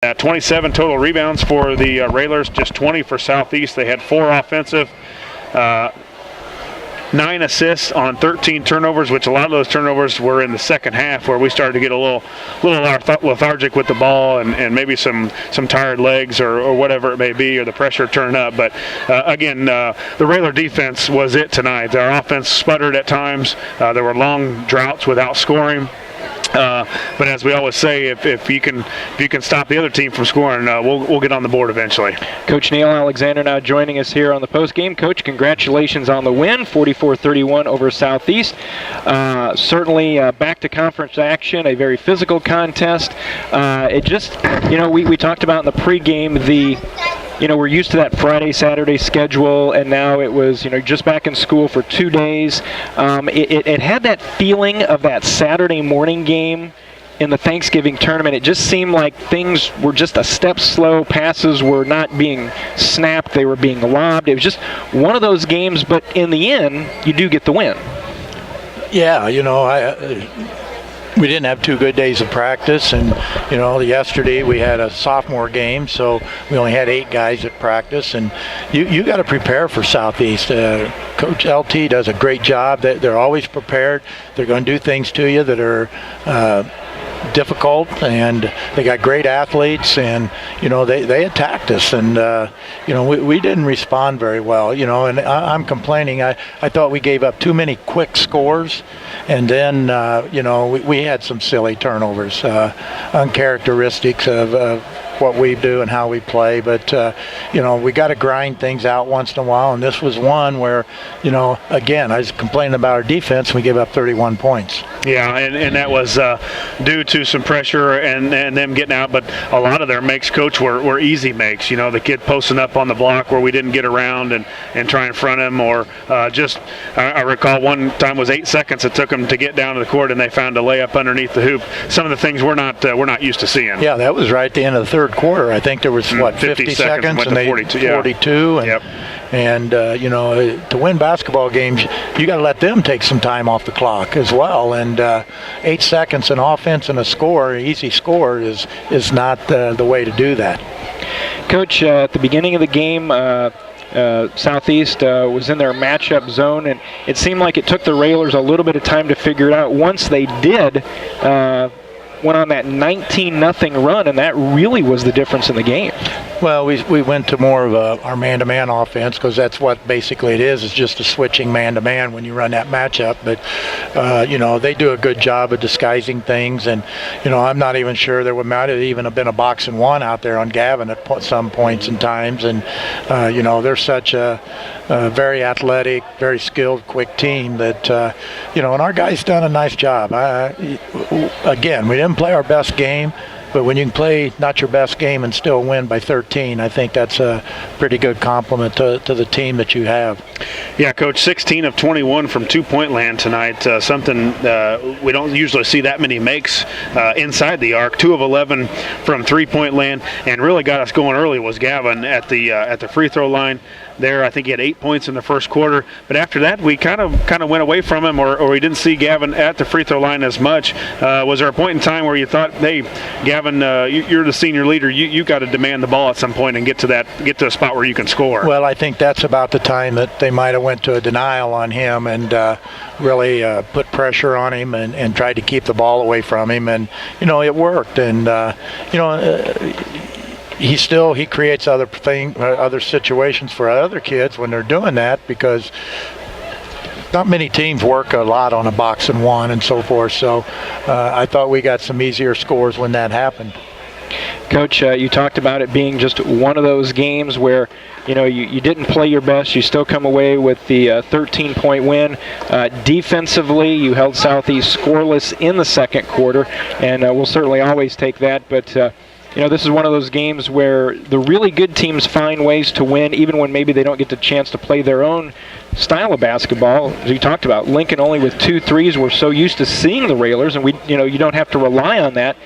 27 total rebounds for the Railers, just 20 for Southeast. They had 4 offensive, 9 assists on 13 turnovers, which a lot of those turnovers were in the second half, where we started to get a little lethargic with the ball, and maybe some tired legs or whatever it may be, or the pressure turned up. But again, the Railer defense was it tonight. Our offense sputtered at times. There were long droughts without scoring. But as we always say, if you can stop the other team from scoring, we'll get on the board eventually. Coach Neil Alexander now joining us here on the post game. Coach, congratulations on the win, 44-31 over Southeast. Certainly back to conference action, a very physical contest. It just, we talked about in the pregame we're used to that Friday, Saturday schedule, and now it was, just back in school for 2 days. It had that feeling of that Saturday morning game in the Thanksgiving tournament. It just seemed like things were just a step slow. Passes were not being snapped. They were being lobbed. It was just one of those games, but in the end, you do get the win. Yeah, we didn't have 2 good days of practice, and yesterday we had a sophomore game, so we only had 8 guys at practice, and you got to prepare for Southeast. Coach LT does a great job. They're always prepared. They're going to do things to you that are difficult, and they got great athletes, and they attacked us, and we didn't respond very well, and I'm complaining. I thought we gave up too many quick scores, and then we had some silly turnovers, uncharacteristics of what we do and how we play, but we got to grind things out once in a while, and this was one where again, I was complaining about our defense. We gave up 31 points. Yeah, and that was due to some pressure and them getting out, but a lot of their makes, Coach, were easy makes. The kid posting up on the block where we didn't get around and try and front him, or I recall one time was 8 seconds it took them to get down to the court, and they found a layup underneath the hoop. Some of the things we're not used to seeing. Yeah, that was right at the end of the third quarter. I think there was 50 seconds and they 42, and yep. And to win basketball games, you got to let them take some time off the clock as well. And 8 seconds in offense and a score, easy score, is not the way to do that. Coach, at the beginning of the game, Southeast was in their matchup zone, and it seemed like it took the Railers a little bit of time to figure it out. Once they did, went on that 19-0 run, and that really was the difference in the game. Well, we went to more of our man-to-man offense, because that's what basically it is just a switching man-to-man when you run that matchup. But, they do a good job of disguising things, and, I'm not even sure there might have even been a box and one out there on Gavin at some points and times. And, they're such a very athletic, very skilled, quick team that, and our guys done a nice job. Again, we didn't play our best game, but when you can play not your best game and still win by 13, I think that's a pretty good compliment to the team that you have. Yeah, Coach, 16 of 21 from two-point land tonight. Something we don't usually see that many makes inside the arc. 2 of 11 from three-point land, and really got us going early was Gavin at the free throw line. There, I think he had 8 points in the first quarter, but after that we kind of went away from him, or we didn't see Gavin at the free throw line as much. Was there a point in time where you thought, hey, Gavin, you're the senior leader, you got to demand the ball at some point and get to a spot where you can score? Well, I think that's about the time that they might have went to a denial on him and really put pressure on him and tried to keep the ball away from him, and it worked. And he creates other situations for other kids when they're doing that, because not many teams work a lot on a box and one and so forth. So I thought we got some easier scores when that happened. Coach, you talked about it being just one of those games where you didn't play your best. You still come away with the 13-point win. Defensively, you held Southeast scoreless in the second quarter, and we'll certainly always take that. But this is one of those games where the really good teams find ways to win, even when maybe they don't get the chance to play their own style of basketball. As you talked about, Lincoln only with 2 threes. We're so used to seeing the Railers, and you don't have to rely on that.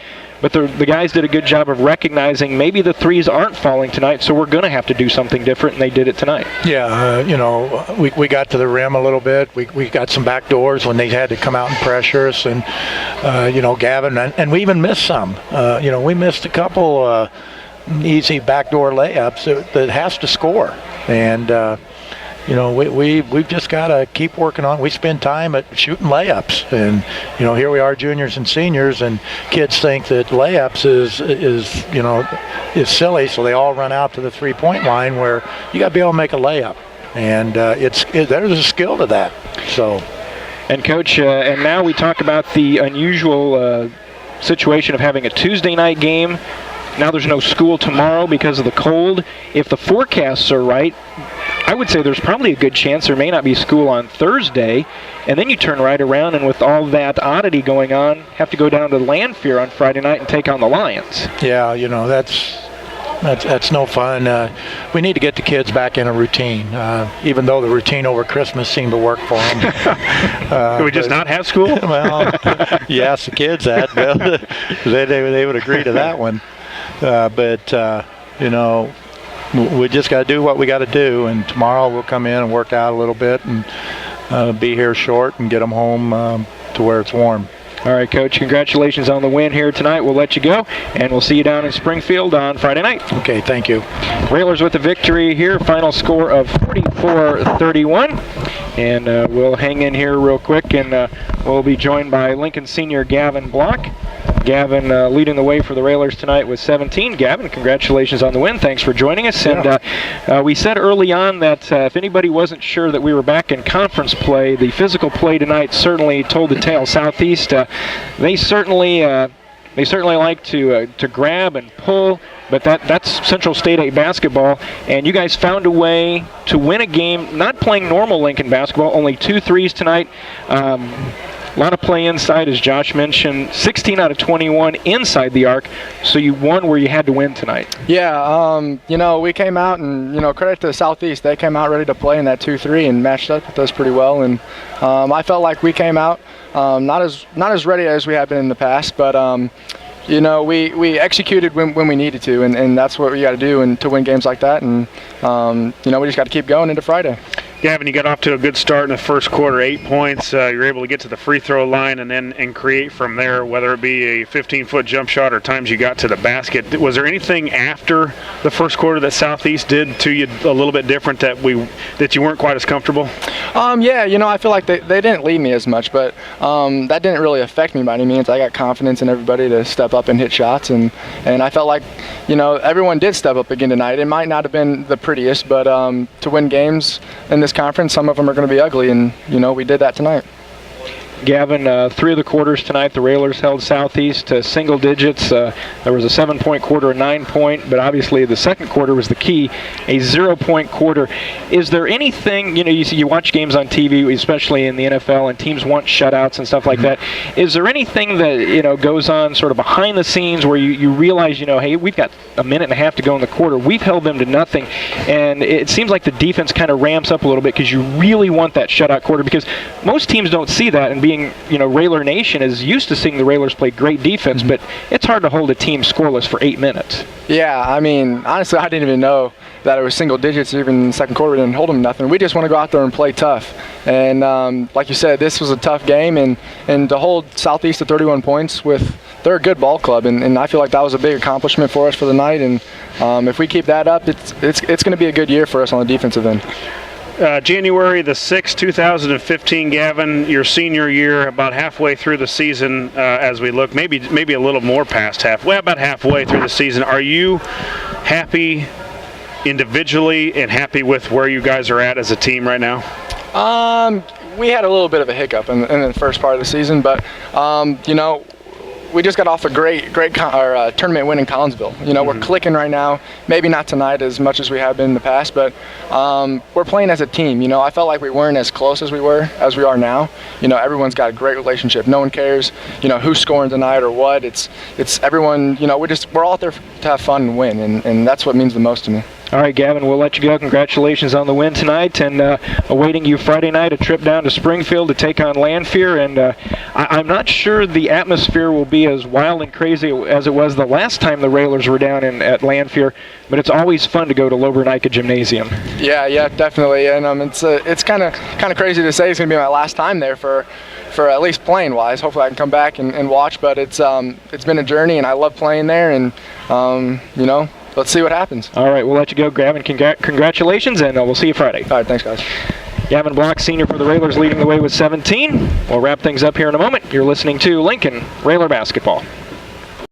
but the guys did a good job of recognizing maybe the threes aren't falling tonight, so we're going to have to do something different, and they did it tonight. Yeah, we got to the rim a little bit. We got some back doors when they had to come out and pressure us, and Gavin, and we even missed some. We missed a couple easy backdoor layups that has to score, and we've just got to keep working on. We spend time at shooting layups, and here we are, juniors and seniors, and kids think that layups is silly, so they all run out to the 3-point line, where you got to be able to make a layup, and there's a skill to that. So, and Coach, and now we talk about the unusual situation of having a Tuesday night game. Now there's no school tomorrow because of the cold. If the forecasts are right, I would say there's probably a good chance there may not be school on Thursday, and then you turn right around and with all that oddity going on, have to go down to Lanphier on Friday night and take on the Lions. Yeah, that's no fun. We need to get the kids back in a routine, even though the routine over Christmas seemed to work for them. Can we just not have school? Well, you ask the kids that, they would agree to that one. We just got to do what we got to do, and tomorrow we'll come in and work out a little bit and be here short and get them home to where it's warm. All right, Coach, congratulations on the win here tonight. We'll let you go, and we'll see you down in Springfield on Friday night. Okay, thank you. Railers with the victory here, final score of 44-31. And we'll hang in here real quick, and we'll be joined by Lincoln senior Gavin Block. Gavin leading the way for the Railers tonight with 17. Gavin, congratulations on the win. Thanks for joining us. Yeah. And we said early on that if anybody wasn't sure that we were back in conference play, the physical play tonight certainly told the tale. Southeast, they certainly like to grab and pull, but that's Central State A basketball, and you guys found a way to win a game, not playing normal Lincoln basketball, only 2 threes tonight. A lot of play inside, as Josh mentioned, 16 out of 21 inside the arc, so you won where you had to win tonight. Yeah, we came out, and, credit to the Southeast. They came out ready to play in that 2-3 and matched up with us pretty well, and I felt like we came out not as ready as we have been in the past, but we executed when we needed to, and that's what we got to do and to win games like that, and we just got to keep going into Friday. Gavin, you got off to a good start in the first quarter, 8 points. You were able to get to the free throw line and create from there, whether it be a 15-foot jump shot or times you got to the basket. Was there anything after the first quarter that Southeast did to you a little bit different that you weren't quite as comfortable? I feel like they didn't lead me as much, but that didn't really affect me by any means. I got confidence in everybody to step up and hit shots, and I felt like, everyone did step up again tonight. It might not have been the prettiest, but to win games in this conference, some of them are going to be ugly, and we did that tonight. Gavin, 3 of the quarters tonight, the Railers held Southeast to single digits. There was a 7-point quarter, a 9-point, but obviously the second quarter was the key, a 0-point quarter. Is there anything, you watch games on TV, especially in the NFL, and teams want shutouts and stuff like that. Is there anything that, goes on sort of behind the scenes where you realize, hey, we've got a minute and a half to go in the quarter. We've held them to nothing, and it seems like the defense kind of ramps up a little bit because you really want that shutout quarter, because most teams don't see that, and being, Railer Nation is used to seeing the Railers play great defense, but it's hard to hold a team scoreless for 8 minutes. Yeah, honestly, I didn't even know that it was single digits even in the second quarter. We didn't hold them nothing. We just want to go out there and play tough. And like you said, this was a tough game, and to hold Southeast to 31 points they're a good ball club, and I feel like that was a big accomplishment for us for the night, and if we keep that up, it's going to be a good year for us on the defensive end. January the 6th, 2015, Gavin, your senior year, about halfway through the season as we look, maybe a little more past halfway, about halfway through the season. Are you happy individually and happy with where you guys are at as a team right now? We had a little bit of a hiccup in the first part of the season, but, we just got off a great tournament win in Collinsville. We're clicking right now. Maybe not tonight as much as we have been in the past, but we're playing as a team. I felt like we weren't as close as we are now. Everyone's got a great relationship. No one cares, who's scoring tonight or what. It's everyone. We're all out there to have fun and win, and that's what means the most to me. All right, Gavin, we'll let you go. Congratulations on the win tonight, and awaiting you Friday night, a trip down to Springfield to take on Lanphier. And I'm not sure the atmosphere will be as wild and crazy as it was the last time the Railers were down at Lanphier, but it's always fun to go to Lobernica Gymnasium. Yeah, definitely. And it's kind of crazy to say it's going to be my last time there for at least playing wise. Hopefully I can come back and watch, but it's been a journey, and I love playing there, and let's see what happens. All right, we'll let you go, Gavin. Congratulations, and we'll see you Friday. All right, thanks, guys. Gavin Block, senior for the Railers, leading the way with 17. We'll wrap things up here in a moment. You're listening to Lincoln Railer Basketball.